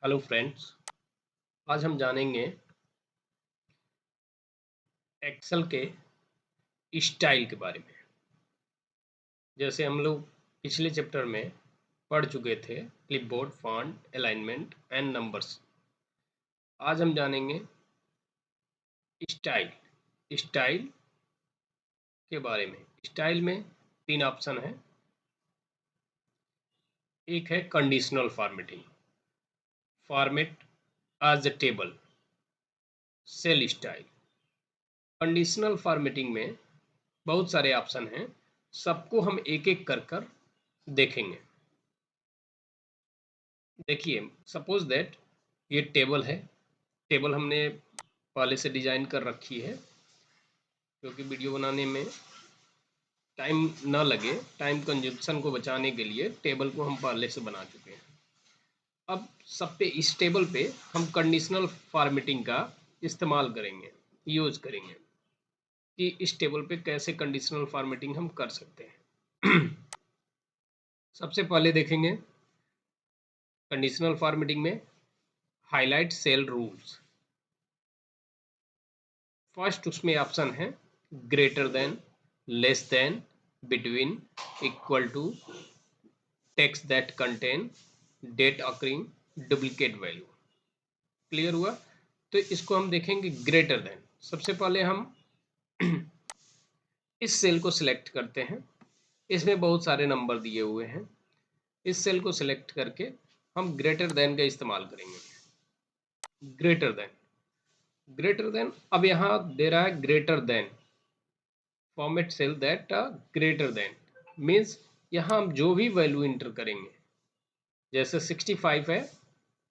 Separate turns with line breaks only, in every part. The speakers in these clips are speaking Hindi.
Hello friends. आज हम जानेंगे एक्सेल के स्टाइल के बारे में। जैसे हम लोग पिछले चैप्टर में पढ़ चुके थे clipboard, font, alignment and numbers. आज हम जानेंगे स्टाइल स्टाइल के बारे में। स्टाइल में तीन ऑप्शन है। एक है conditional formatting, format as a table, cell style. Conditional formatting में बहुत सारे ऑप्शन हैं, सबको हम एक एक कर देखेंगे। देखिए, सपोज दैट ये टेबल है। टेबल हमने पहले से डिजाइन कर रखी है, क्योंकि वीडियो बनाने में टाइम ना लगे, टाइम कंजप्शन को बचाने के लिए टेबल को हम पहले से बना चुके हैं। अब सब पे इस टेबल पे हम कंडीशनल फॉर्मेटिंग का इस्तेमाल करेंगे, यूज करेंगे कि इस टेबल पे कैसे कंडीशनल फॉर्मेटिंग हम कर सकते हैं। सबसे पहले देखेंगे कंडीशनल फॉर्मेटिंग में हाईलाइट सेल रूल्स। फर्स्ट उसमें ऑप्शन है greater than, less than, between, equal to, text that contain, date occurring, duplicate value. Clear हुआ? तो इसको हम देखेंगे ग्रेटर देन। सबसे पहले हम इस सेल को सिलेक्ट करते हैं। इसमें बहुत सारे नंबर दिए हुए हैं। इस सेल को सिलेक्ट करके हम ग्रेटर देन का इस्तेमाल करेंगे। ग्रेटर देन अब यहाँ दे रहा है greater than, format cell that greater than means यहाँ हम जो भी वैल्यू इंटर करेंगे, जैसे 65 है,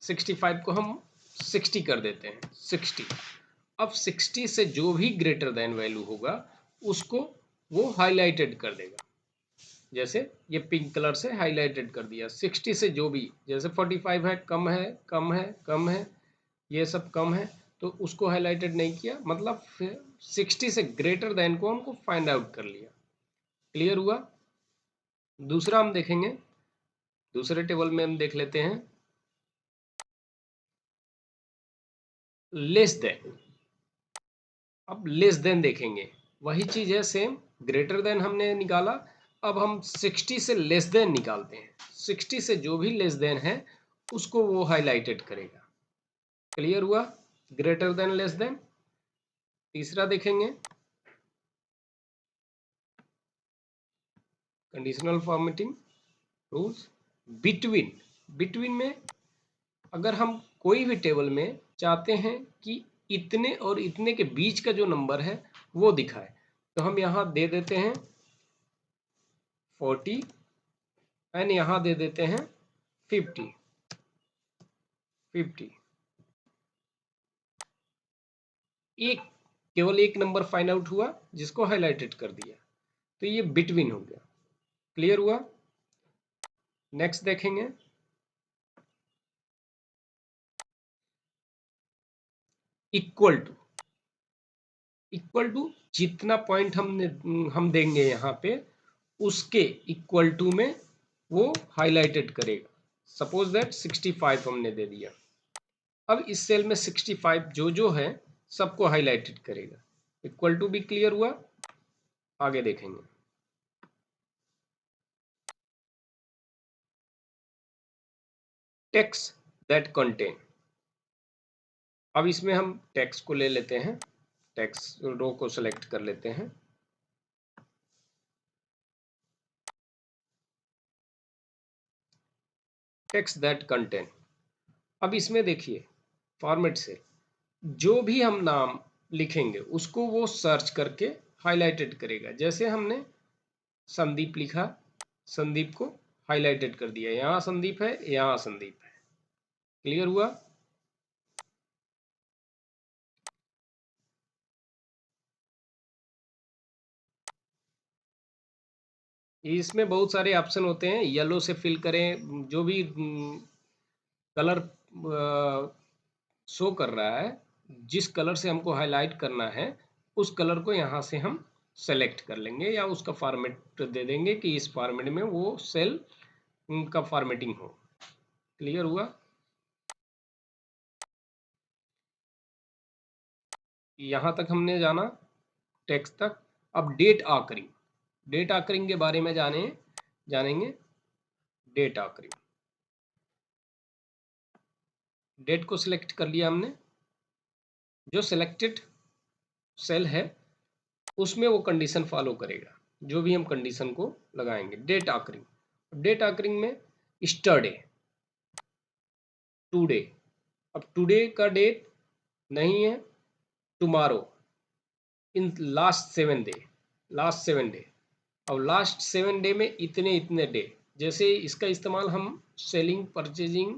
65 को हम 60 कर देते हैं, 60। अब 60 से जो भी ग्रेटर देन वैल्यू होगा उसको वो हाईलाइटेड कर देगा। जैसे ये पिंक कलर से हाईलाइटेड कर दिया। 60 से जो भी, जैसे 45 है, कम है, कम है, कम है, ये सब कम है, तो उसको हाईलाइटेड नहीं किया, मतलब 60 से ग्रेटर देन को हमको फाइंड आउट कर लिया। क्लियर हुआ? दूसरा हम देखेंगे, दूसरे टेबल में हम देख लेते हैं लेस देन। अब लेस देन देखेंगे, वही चीज है सेम। ग्रेटर देन हमने निकाला, अब हम 60 से लेस देन निकालते हैं। 60 से जो भी लेस देन है उसको वो हाईलाइटेड करेगा। क्लियर हुआ? Greater than, less then. तीसरा देखेंगे conditional formatting rules, between. Between में अगर हम कोई भी टेबल में चाहते हैं कि इतने और इतने के बीच का जो नंबर है वो दिखाए, तो हम यहाँ दे देते हैं 40 एंड यहाँ दे देते हैं 50। एक, केवल एक नंबर फाइंड आउट हुआ जिसको हाईलाइटेड कर दिया, तो ये बिटवीन हो गया। क्लियर हुआ? नेक्स्ट देखेंगे इक्वल टू। इक्वल टू जितना पॉइंट हम देंगे यहाँ पे, उसके इक्वल टू में वो हाईलाइटेड करेगा। सपोज दैट 65 हमने दे दिया, अब इस सेल में 65 जो जो है सबको हाईलाइटेड करेगा। इक्वल टू भी क्लियर हुआ? आगे देखेंगे टेक्स्ट दैट कंटेन। अब इसमें हम टेक्स्ट को ले लेते हैं, टेक्स्ट रो को सेलेक्ट कर लेते हैं। Text that contain. अब इसमें देखिए फॉर्मेट से जो भी हम नाम लिखेंगे उसको वो सर्च करके हाईलाइटेड करेगा। जैसे हमने संदीप लिखा, संदीप को हाईलाइटेड कर दिया, यहाँ संदीप है, यहाँ संदीप है। क्लियर हुआ? इसमें बहुत सारे ऑप्शन होते हैं, येलो से फिल करें, जो भी कलर शो कर रहा है, जिस कलर से हमको हाईलाइट करना है उस कलर को यहाँ से हम सेलेक्ट कर लेंगे, या उसका फॉर्मेट दे देंगे कि इस फॉर्मेट में वो सेल का फॉर्मेटिंग हो। क्लियर हुआ? यहाँ तक हमने जाना टेक्स्ट तक। अब डेट आकरिंग, डेट आकरिंग के बारे में जानेंगे। डेट आकरिंग, डेट को सिलेक्ट कर लिया हमने, जो सिलेक्टेड सेल है उसमें वो कंडीशन फॉलो करेगा, जो भी हम कंडीशन को लगाएंगे। डेट आकरिंग, डेट आकरिंग में स्टरडे, टुडे, अब टुडे का डेट नहीं है, tomorrow, in last 7 day, last 7 day, और लास्ट 7 डे में इतने इतने डे। जैसे इसका इस्तेमाल हम सेलिंग परचेजिंग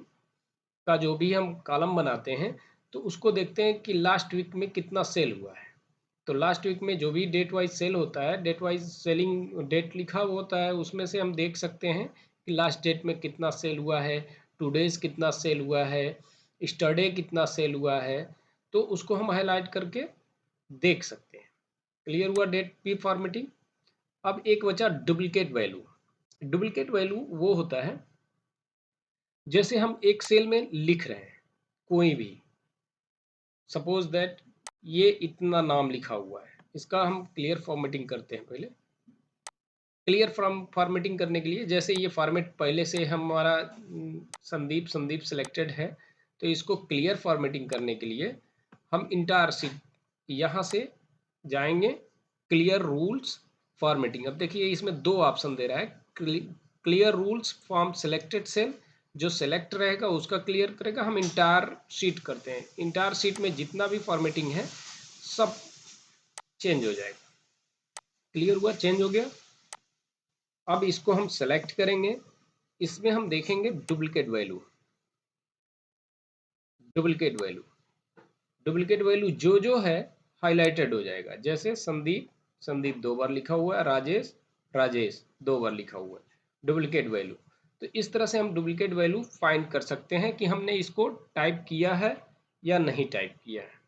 का जो भी हम कॉलम बनाते हैं तो उसको देखते हैं कि लास्ट वीक में कितना सेल हुआ है। तो लास्ट वीक में जो भी डेट वाइज सेल होता है, डेट वाइज सेलिंग डेट लिखा हुआ होता है, उसमें से हम देख सकते हैं कि लास्ट डेट में कितना सेल हुआ है, टुडेज कितना सेल हुआ है, स्टरडे कितना सेल हुआ है, तो उसको हम हाईलाइट करके देख सकते हैं। क्लियर हुआ डेट पी फॉर्मेटिंग। अब एक बचा डुप्लीकेट वैल्यू। डुप्लीकेट वैल्यू वो होता है जैसे हम एक सेल में लिख रहे हैं कोई भी, सपोज दैट ये इतना नाम लिखा हुआ है, इसका हम क्लियर फॉर्मेटिंग करते हैं। पहले क्लियर फॉर्मेटिंग करने के लिए, जैसे ये फॉर्मेट पहले से हमारा संदीप सिलेक्टेड है, तो इसको क्लियर फॉर्मेटिंग करने के लिए हम इंटायर सीट यहाँ से जाएंगे, क्लियर रूल्स फॉर्मेटिंग। अब देखिए इसमें दो ऑप्शन दे रहा है, clear rules from selected cell, जो सेलेक्ट रहेगा उसका क्लियर करेगा। हम इंटायर शीट करते हैं, इंटायर शीट में जितना भी फॉर्मेटिंग है सब चेंज हो जाएगा। क्लियर हुआ, चेंज हो गया। अब इसको हम सेलेक्ट करेंगे, इसमें हम देखेंगे duplicate value, duplicate value, duplicate value जो है हाईलाइटेड हो जाएगा। जैसे संदीप 2 बार लिखा हुआ है, राजेश 2 बार लिखा हुआ है, डुप्लीकेट वैल्यू। तो इस तरह से हम डुप्लीकेट वैल्यू फाइंड कर सकते हैं कि हमने इसको टाइप किया है या नहीं टाइप किया है।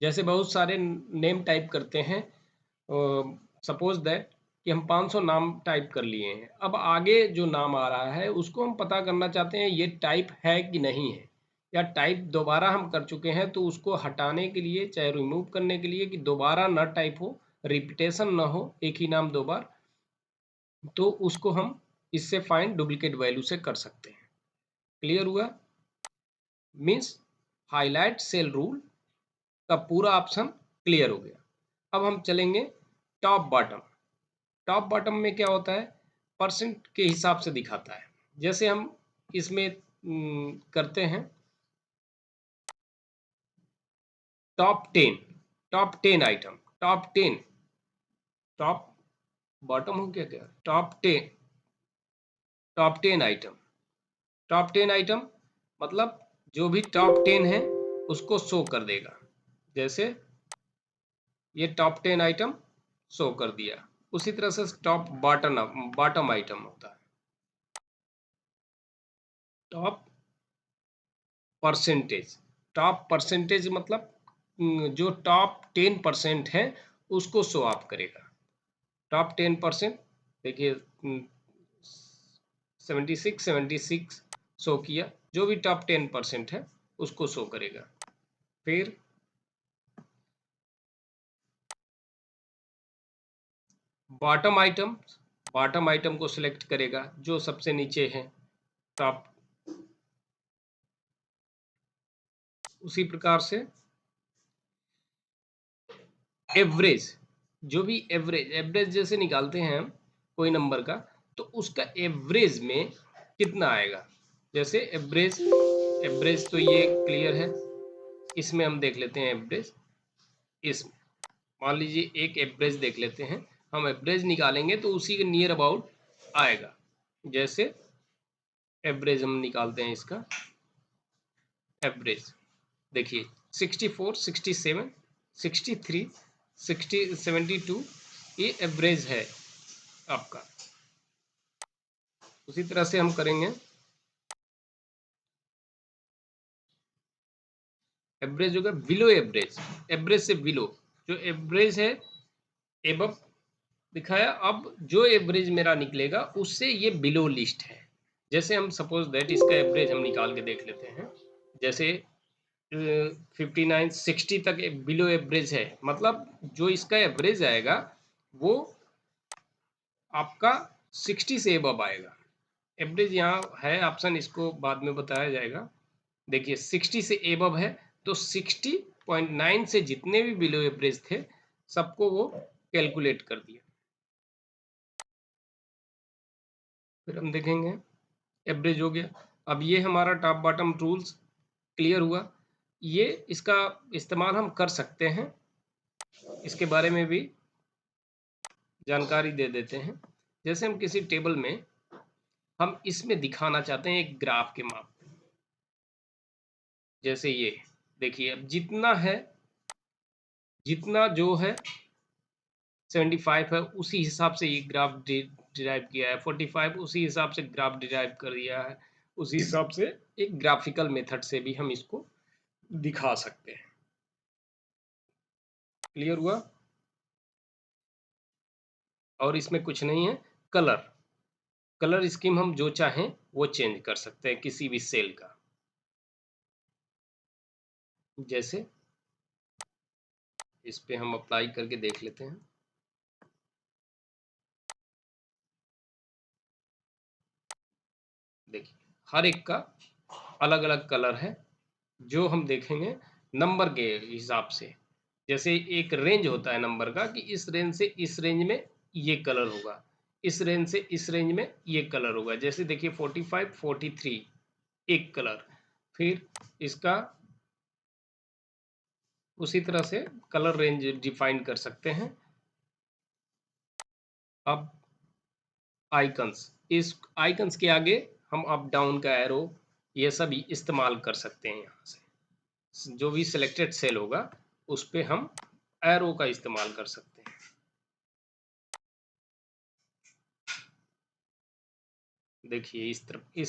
जैसे बहुत सारे नेम टाइप करते हैं, सपोज दैट कि हम 500 नाम टाइप कर लिए हैं, अब आगे जो नाम आ रहा है उसको हम पता करना चाहते हैं ये टाइप है कि नहीं है, या टाइप दोबारा हम कर चुके हैं, तो उसको हटाने के लिए, चाहे रिमूव करने के लिए कि दोबारा ना टाइप हो, रिपीटेशन ना हो, एक ही नाम 2 बार, तो उसको हम इससे फाइंड डुप्लीकेट वैल्यू से कर सकते हैं। क्लियर हुआ, मीन्स हाईलाइट सेल रूल का पूरा ऑप्शन क्लियर हो गया। अब हम चलेंगे टॉप बॉटम। टॉप बॉटम में क्या होता है, परसेंट के हिसाब से दिखाता है। जैसे हम इसमें करते हैं टॉप 10 आइटम, टॉप बॉटम हो क्या क्या टॉप 10 आइटम, टॉप 10 आइटम मतलब जो भी टॉप 10 है उसको शो कर देगा। जैसे ये टॉप 10 आइटम शो कर दिया। उसी तरह से टॉप बॉटम आइटम होता है, टॉप परसेंटेज। टॉप परसेंटेज मतलब जो टॉप 10% है उसको शो ऑफ करेगा। टॉप 10% देखिए 76 शो किया, जो भी टॉप 10% है उसको शो करेगा। फिर बॉटम आइटम को सिलेक्ट करेगा जो सबसे नीचे है टॉप। उसी प्रकार से एवरेज, जो भी एवरेज जैसे निकालते हैं हम कोई नंबर का, तो उसका एवरेज में कितना आएगा। जैसे एवरेज तो ये क्लियर है, इसमें हम देख लेते हैं एवरेज। इसमें मान लीजिए एक एवरेज देख लेते हैं, हम एवरेज निकालेंगे तो उसी के नियर अबाउट आएगा। जैसे एवरेज हम निकालते हैं, इसका एवरेज देखिए 64, 67, 63, 60, 72, ये एवरेज है आपका। उसी तरह से हम करेंगे एवरेज होगा बिलो एवरेज, एवरेज से बिलो, जो एवरेज है एबव दिखाया। अब जो एवरेज मेरा निकलेगा उससे ये बिलो लिस्ट है। जैसे हम सपोज दैट इसका एवरेज हम निकाल के देख लेते हैं। जैसे 59 60 तक बिलो एवरेज है, मतलब जो इसका एवरेज आएगा वो आपका 60 से अबव आएगा। एवरेज यहाँ है ऑप्शन, इसको बाद में बताया जाएगा। देखिए 60 से एबव है तो 60.9 से जितने भी बिलो एवरेज थे सबको वो कैलकुलेट कर दिया। फिर हम देखेंगे एवरेज हो गया। अब ये हमारा टॉप बॉटम रूल्स क्लियर हुआ। ये इसका इस्तेमाल हम कर सकते हैं, इसके बारे में भी जानकारी दे देते हैं। जैसे हम किसी टेबल में हम इसमें दिखाना चाहते हैं एक ग्राफ के माप में, जैसे ये देखिए अब जितना है, जितना जो है 75 है उसी हिसाब से ये ग्राफ डिराइव किया है, 45 उसी हिसाब से ग्राफ डिराइव कर दिया है, उसी हिसाब से एक ग्राफिकल मेथड से भी हम इसको दिखा सकते हैं। क्लियर हुआ? और इसमें कुछ नहीं है, कलर कलर स्कीम हम जो चाहें वो चेंज कर सकते हैं किसी भी सेल का। जैसे इस पे हम अप्लाई करके देख लेते हैं। देखिए हर एक का अलग अलग कलर है, जो हम देखेंगे नंबर के हिसाब से। जैसे एक रेंज होता है नंबर का कि इस रेंज से इस रेंज में ये कलर होगा, इस रेंज से इस रेंज में ये कलर होगा। जैसे देखिए 45 43 एक कलर, फिर इसका उसी तरह से कलर रेंज डिफाइन कर सकते हैं। अब आइकन्स, इस आइकन्स के आगे हम अप डाउन का एरो ये सब इस्तेमाल कर सकते हैं। यहाँ से जो भी सिलेक्टेड सेल होगा उस पे हम एरो का इस्तेमाल कर सकते हैं। देखिए इस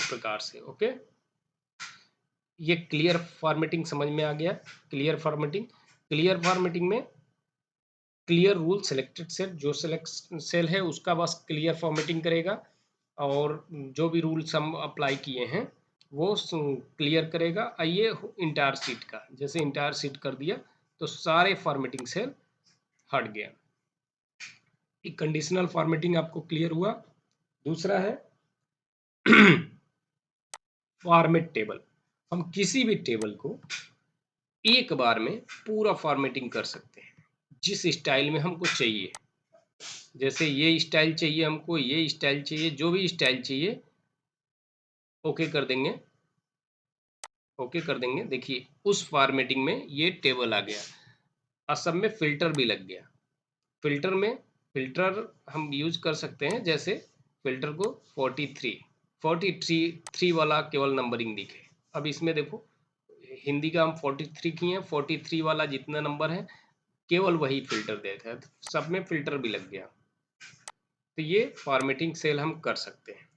प्रकार से। ओके, ये क्लियर फॉर्मेटिंग समझ में आ गया। क्लियर फॉर्मेटिंग में क्लियर रूल सेलेक्टेड सेल, जो सेलेक्ट सेल है उसका बस क्लियर फॉर्मेटिंग करेगा, और जो भी रूल्स हम अप्लाई किए हैं वो क्लियर करेगा। आइए इंटायर सीट का, जैसे इंटायर सीट कर दिया तो सारे फॉर्मेटिंग सेल हट गया। एक कंडीशनल फॉर्मेटिंग आपको क्लियर हुआ। दूसरा है फॉर्मेट टेबल। हम किसी भी टेबल को एक बार में पूरा फॉर्मेटिंग कर सकते हैं जिस स्टाइल में हमको चाहिए। जैसे ये स्टाइल चाहिए हमको, ये स्टाइल चाहिए, जो भी स्टाइल चाहिए ओके कर देंगे। ओके कर देंगे। देखिए उस फॉर्मेटिंग में ये टेबल आ गया, और सब में फिल्टर भी लग गया। फिल्टर में फिल्टर हम यूज कर सकते हैं, जैसे फिल्टर को 43 वाला केवल नंबरिंग दिखे। अब इसमें देखो हिंदी का हम 43 किए हैं, 43 वाला जितना नंबर है केवल वही फिल्टर देता है, तो सब में फिल्टर भी लग गया। तो ये फॉर्मेटिंग सेल हम कर सकते हैं।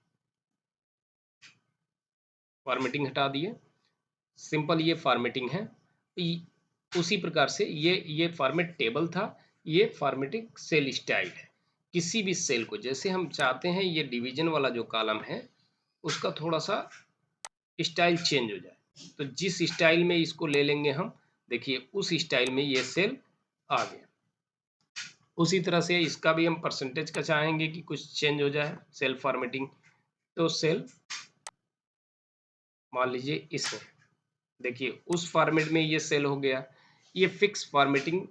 फॉर्मेटिंग हटा दिए, सिंपल ये फॉर्मेटिंग है। उसी प्रकार से ये फॉर्मेट टेबल था, ये फॉर्मेटिंग सेल स्टाइल है। किसी भी सेल को जैसे हम चाहते हैं ये डिवीजन वाला जो कॉलम है उसका थोड़ा सा स्टाइल चेंज हो जाए, तो जिस स्टाइल में इसको ले लेंगे हम, देखिए उस स्टाइल में ये सेल आ गया। उसी तरह से इसका भी हम परसेंटेज का चाहेंगे कि कुछ चेंज हो जाए सेल फॉर्मेटिंग, तो सेल मान लीजिए इसमें, देखिए उस फॉर्मेट में ये सेल हो गया। ये फिक्स फॉर्मेटिंग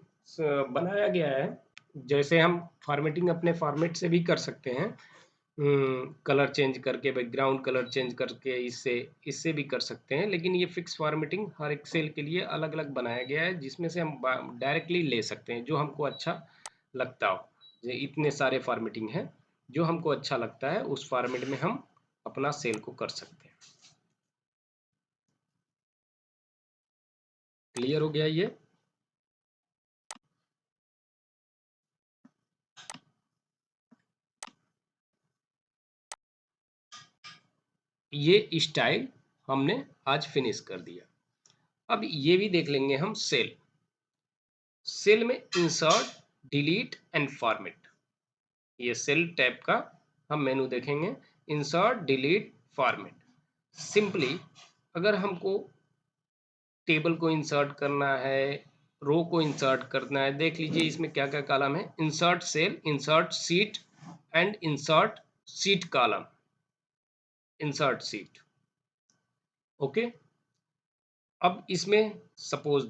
बनाया गया है। जैसे हम फॉर्मेटिंग अपने फॉर्मेट से भी कर सकते हैं, कलर चेंज करके, बैकग्राउंड कलर चेंज करके, इससे इससे भी कर सकते हैं, लेकिन ये फिक्स फॉर्मेटिंग हर एक सेल के लिए अलग अलग बनाया गया है, जिसमें से हम डायरेक्टली ले सकते हैं जो हमको अच्छा लगता हो। इतने सारे फॉर्मेटिंग है, जो हमको अच्छा लगता है उस फॉर्मेट में हम अपना सेल को कर सकते हैं। क्लियर हो गया ये? ये स्टाइल हमने आज फिनिश कर दिया। अब ये भी देख लेंगे हम सेल। सेल में इंसर्ट, डिलीट एंड फॉर्मेट, ये सेल टैब का हम मेनू देखेंगे। Insert, delete, format. सिंपली अगर हमको टेबल को इंसर्ट करना है, रो को इंसर्ट करना है। देख लीजिए इसमें क्या क्या कॉलम है, insert cell, insert sheet and insert sheet column, insert sheet. Okay, अब इसमें सपोज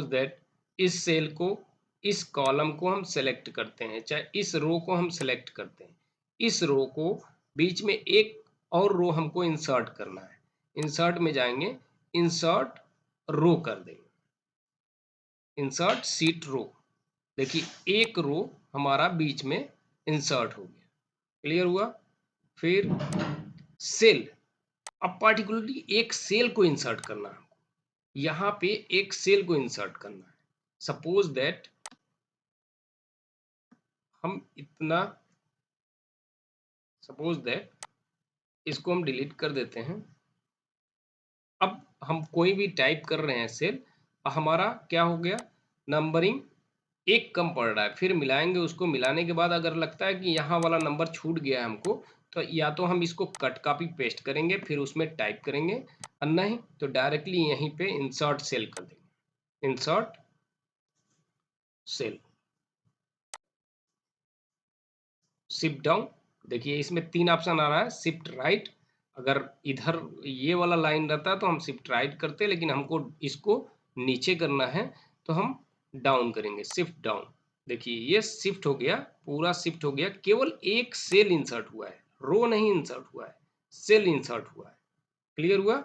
दैट इस सेल को, इस कॉलम को हम सेलेक्ट करते हैं, चाहे इस रो को हम सेलेक्ट करते हैं, इस रो को बीच में एक और रो हमको इंसर्ट करना है। इंसर्ट में जाएंगे, इंसर्ट रो कर देंगे, इंसर्ट सीट रो। देखिए एक रो हमारा बीच में इंसर्ट हो गया, क्लियर हुआ। फिर सेल, अब पार्टिकुलरली एक सेल को इंसर्ट करना है, यहाँ पे एक सेल को इंसर्ट करना है। सपोज दैट हम इतना, सपोज दैट इसको हम डिलीट कर देते हैं। अब हम कोई भी टाइप कर रहे हैं सेल, हमारा क्या हो गया, नंबरिंग एक कम पड़ रहा है। फिर मिलाएंगे, उसको मिलाने के बाद अगर लगता है कि यहाँ वाला नंबर छूट गया है हमको, तो या तो हम इसको कट कॉपी पेस्ट करेंगे, फिर उसमें टाइप करेंगे, और नहीं तो डायरेक्टली यहीं पे इंसर्ट सेल कर देंगे, इंसर्ट सेल, शिफ्ट डाउन। देखिए इसमें 3 ऑप्शन आ रहा है, शिफ्ट राइट। अगर इधर ये वाला लाइन रहता तो हम शिफ्ट राइट करते, लेकिन हमको इसको नीचे करना है तो हम डाउन करेंगे, शिफ्ट डाउन। देखिए ये शिफ्ट हो गया, पूरा शिफ्ट हो गया, केवल एक सेल इंसर्ट हुआ है, रो नहीं इंसर्ट हुआ है, सेल इंसर्ट हुआ है। क्लियर हुआ।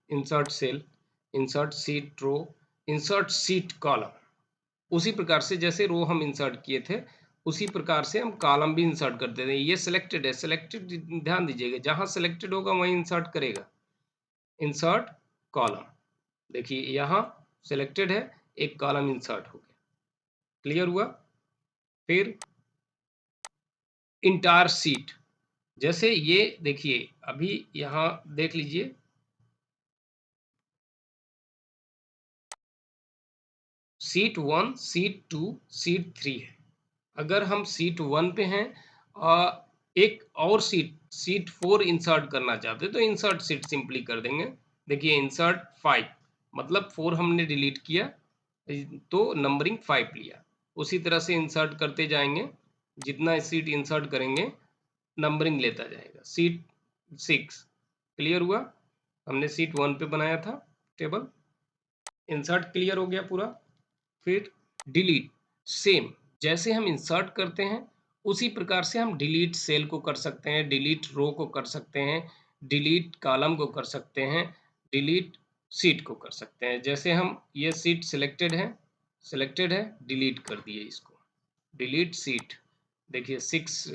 इंसर्ट सेल, इंसर्ट सीट रो, इंसर्ट सीट कॉलम। उसी प्रकार से जैसे रो हम इंसर्ट किए थे, उसी प्रकार से हम कॉलम भी इंसर्ट करते थे। ये सिलेक्टेड है, सिलेक्टेड ध्यान दीजिएगा, जहां सिलेक्टेड होगा वहीं इंसर्ट करेगा, इंसर्ट कॉलम। देखिए यहाँ सिलेक्टेड है, एक कॉलम इंसर्ट हो गया, क्लियर हुआ। फिर इंटायर सीट, जैसे ये देखिए अभी यहाँ देख लीजिए, सीट 1, सीट 2, सीट 3 है। अगर हम सीट 1 पे हैं और एक और सीट 4 इंसर्ट करना चाहते हैं तो इंसर्ट सीट सिंपली कर देंगे। देखिए इंसर्ट 5, मतलब 4 हमने डिलीट किया तो नंबरिंग 5 लिया। उसी तरह से इंसर्ट करते जाएंगे, जितना सीट इंसर्ट करेंगे नंबरिंग लेता जाएगा। सीट 6, क्लियर हुआ। हमने सीट 1 पे बनाया था टेबल, इंसर्ट क्लियर हो गया पूरा। फिर डिलीट, सेम जैसे हम इंसर्ट करते हैं उसी प्रकार से हम डिलीट सेल को कर सकते हैं, डिलीट रो को कर सकते हैं, डिलीट कॉलम को कर सकते हैं, डिलीट सीट को कर सकते हैं। जैसे हम ये सीट सिलेक्टेड है, डिलीट कर दिए इसको, डिलीट सीट। देखिए 6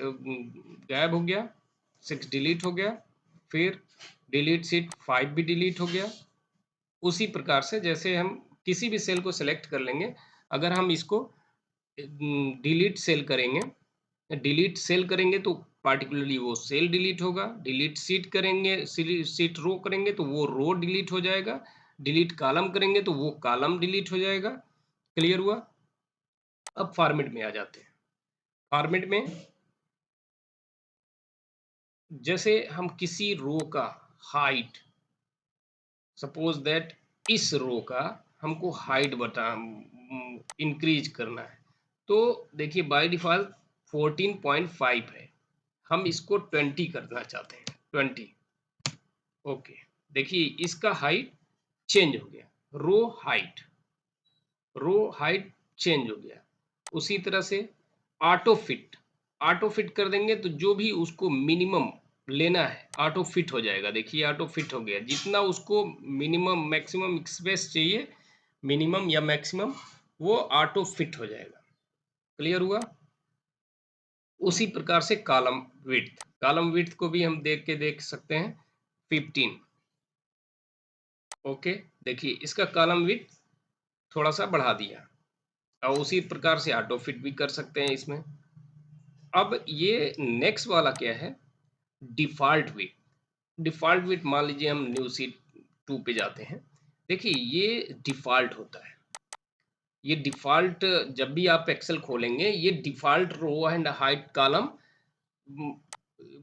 गायब हो गया, 6 डिलीट हो गया। फिर डिलीट सीट 5 भी डिलीट हो गया। उसी प्रकार से जैसे हम किसी भी सेल को सिलेक्ट कर लेंगे, अगर हम इसको डिलीट सेल करेंगे तो पार्टिकुलरली वो सेल डिलीट होगा, डिलीट सीट करेंगे, सीट रो करेंगे तो वो रो डिलीट हो जाएगा, डिलीट कॉलम करेंगे तो वो कॉलम डिलीट हो जाएगा। क्लियर हुआ। अब फॉर्मेट में आ जाते हैं। फॉर्मेट में जैसे हम किसी रो का हाइट, सपोज दैट इस रो का हमको हाइट बता इंक्रीज करना है, तो देखिए बाय डिफॉल्ट 14.5 है, हम इसको 20 करना चाहते हैं, 20। ओके, देखिए इसका हाइट चेंज हो गया, रो हाइट चेंज हो गया। उसी तरह से ऑटो फिट कर देंगे तो जो भी उसको मिनिमम लेना है ऑटो फिट हो जाएगा। देखिए ऑटो फिट हो गया, जितना उसको मिनिमम मैक्सिमम स्पेस चाहिए, मिनिमम या मैक्सिमम, वो ऑटो फिट हो जाएगा। क्लियर हुआ। उसी प्रकार से कॉलम विड्थ को भी हम देख सकते हैं 15। ओके, देखिए इसका कॉलम विड्थ थोड़ा सा बढ़ा दिया, और उसी प्रकार से ऑटो फिट भी कर सकते हैं इसमें। अब ये नेक्स्ट वाला क्या है, डिफॉल्ट विड्थ। डिफॉल्ट विड्थ मान लीजिए हम न्यू सीट 2 पे जाते हैं, देखिए ये डिफॉल्ट होता है। ये डिफॉल्ट, जब भी आप एक्सेल खोलेंगे ये default row and height column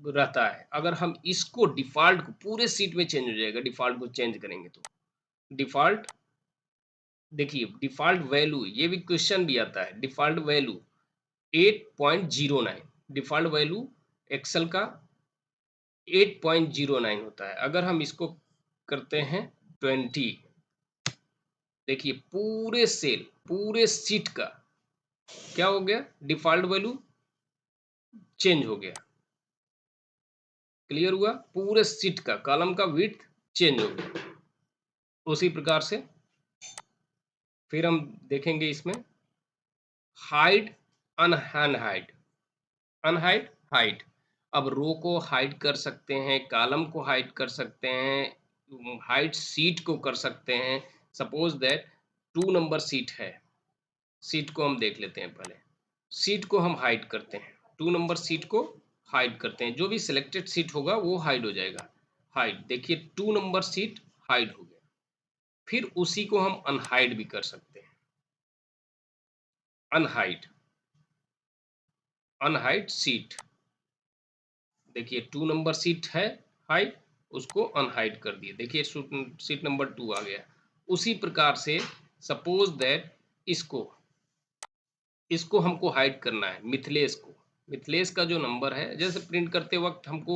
रहता है। अगर हम इसको डिफ़ॉल्ट को पूरे सीट में चेंज हो जाएगा, डिफ़ॉल्ट को चेंज करेंगे तो। डिफ़ॉल्ट देखिए डिफ़ॉल्ट वैल्यू ये भी क्वेश्चन भी आता है, default value 8.09 default value Excel का 8.09 होता है। अगर हम इसको करते हैं 20 देखिए पूरे सेल, पूरे सीट का क्या हो गया? डिफ़ॉल्ट वैल्यू चेंज हो गया। क्लियर हुआ? पूरे सीट का कॉलम का विड्थ चेंज हो गया। उसी प्रकार से फिर हम देखेंगे इसमें हाइड, अनहाइड, अनहाइड, हाइड। अब रो को हाइड कर सकते हैं, कॉलम को हाइड कर सकते हैं, हाइड सीट को कर सकते हैं। सपोज दैट 2 नंबर सीट है, सीट को हम देख लेते हैं पहले। सीट को हम हाइड करते हैं, 2 नंबर सीट को हाइड करते हैं, जो भी सिलेक्टेड सीट होगा वो हाइड हो जाएगा। हाइड देखिए 2 नंबर सीट हाइड हो गया। फिर उसी को हम अनहाइड भी कर सकते हैं, अनहाइड, अनहाइड सीट। देखिए 2 नंबर सीट है हाइड, उसको अनहाइड कर दिए। देखिए सीट नंबर 2 आ गया। उसी प्रकार से सपोज दैट इसको इसको हमको हाइड करना है, मिथिलेश को। मिथिलेश का जो नंबर है, जैसे प्रिंट करते वक्त हमको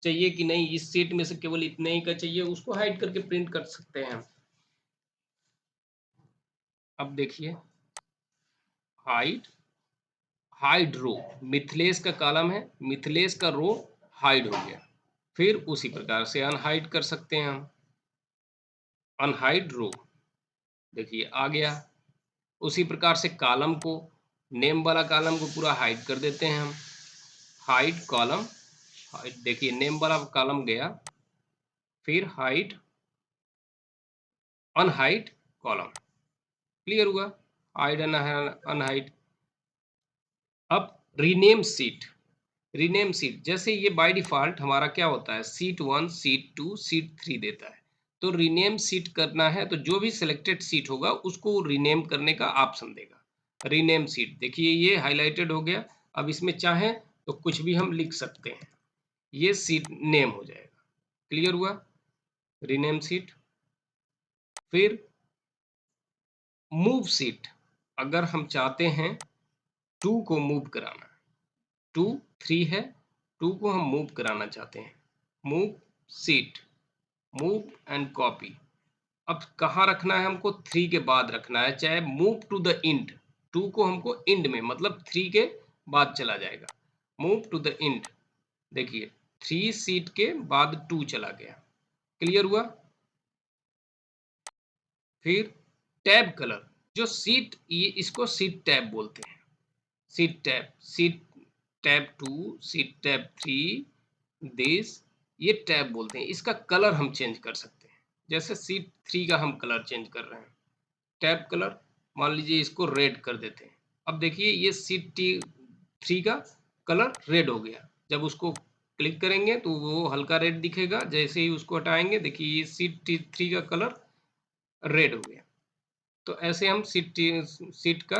चाहिए कि नहीं इस सीट में से केवल इतने ही का चाहिए, उसको हाइड करके प्रिंट कर सकते हैं। अब देखिए हाइड, हाइड रो, मिथिलेश का कॉलम है, मिथिलेश का रो हाइड हो गया। फिर उसी प्रकार से अनहाइड कर सकते हैं हम, अनहाइड रो देखिए आ गया। उसी प्रकार से कॉलम को, नेम वाला कॉलम को पूरा हाइड कर देते हैं हम, हाइड कॉलम, हाइड देखिए नेम वाला कॉलम गया। फिर हाइड, अनहाइड कॉलम। क्लियर हुआ? Hide unhide. अब रीनेम सीट, रीनेम सीट जैसे ये बाय डिफॉल्ट हमारा क्या होता है, सीट 1, सीट 2, सीट 3 देता है। तो रीनेम सीट करना है तो जो भी सिलेक्टेड सीट होगा उसको रीनेम करने का ऑप्शन देगा। रीनेम सीट देखिए ये हाईलाइटेड हो गया। अब इसमें चाहें तो कुछ भी हम लिख सकते हैं, ये सीट नेम हो जाएगा। क्लियर हुआ? Rename seat. फिर मूव सीट, अगर हम चाहते हैं 2 को मूव कराना, 2 3 है, 2 को हम मूव कराना चाहते हैं, move seat, move and copy. अब कहाँ रखना है हमको, 3 के बाद रखना है, चाहे मूव टू द इंड, 2 को हमको इंड में मतलब 3 के बाद चला जाएगा, मूव टू द इंड। देखिए 3 सीट के बाद 2 चला गया। क्लियर हुआ? फिर टैब कलर, जो सीट ये इसको सीट टैब बोलते हैं, seat tab, seat tab 2, seat tab 3, this, ये टैब बोलते हैं। इसका कलर हम चेंज कर सकते हैं, जैसे सीट 3 का हम कलर चेंज कर रहे हैं, टैब कलर मान लीजिए इसको रेड कर देते हैं। अब देखिए ये सीट 3 का कलर रेड हो गया। जब उसको क्लिक करेंगे तो वो हल्का रेड दिखेगा, जैसे ही उसको हटाएंगे देखिए ये सीट 3 का कलर रेड हो गया। तो ऐसे हम सीट का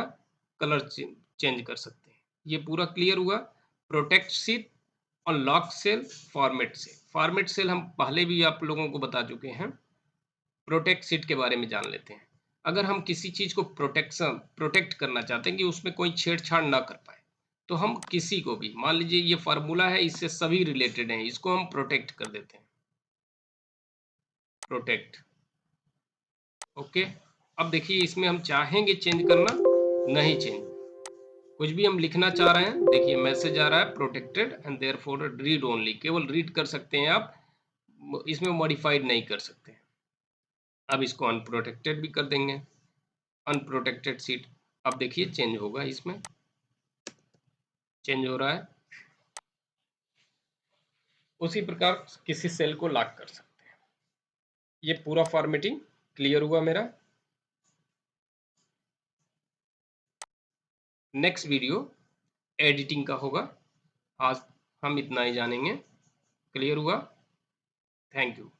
कलर चेंज कर सकते हैं। ये पूरा क्लियर हुआ? प्रोटेक्ट सीट और lock cell, format cell. Format cell हम पहले भी आप लोगों को बता चुके हैं। प्रोटेक्ट सीट के बारे में जान लेते हैं। अगर हम किसी चीज़ को प्रोटेक्ट करना चाहते हैं कि उसमें कोई छेड़छाड़ ना कर पाए, तो हम किसी को भी, मान लीजिए ये फार्मूला है इससे सभी रिलेटेड हैं, इसको हम प्रोटेक्ट कर देते हैं, प्रोटेक्ट। ओके। अब देखिए इसमें हम चाहेंगे चेंज करना, नहीं चेंज, कुछ भी हम लिखना चाह रहे हैं, देखिए मैसेज आ रहा है protected and therefore read only, केवल रीड कर सकते हैं आप, इसमें मॉडिफाइड नहीं कर सकते। अब इसको अनप्रोटेक्टेड भी कर देंगे, अनप्रोटेक्टेड सीट। अब देखिए चेंज होगा, इसमें चेंज हो रहा है। उसी प्रकार किसी सेल को लॉक कर सकते हैं। ये पूरा फॉर्मेटिंग क्लियर हुआ मेरा। नेक्स्ट वीडियो एडिटिंग का होगा। आज हम इतना ही जानेंगे। क्लियर हुआ? Thank you.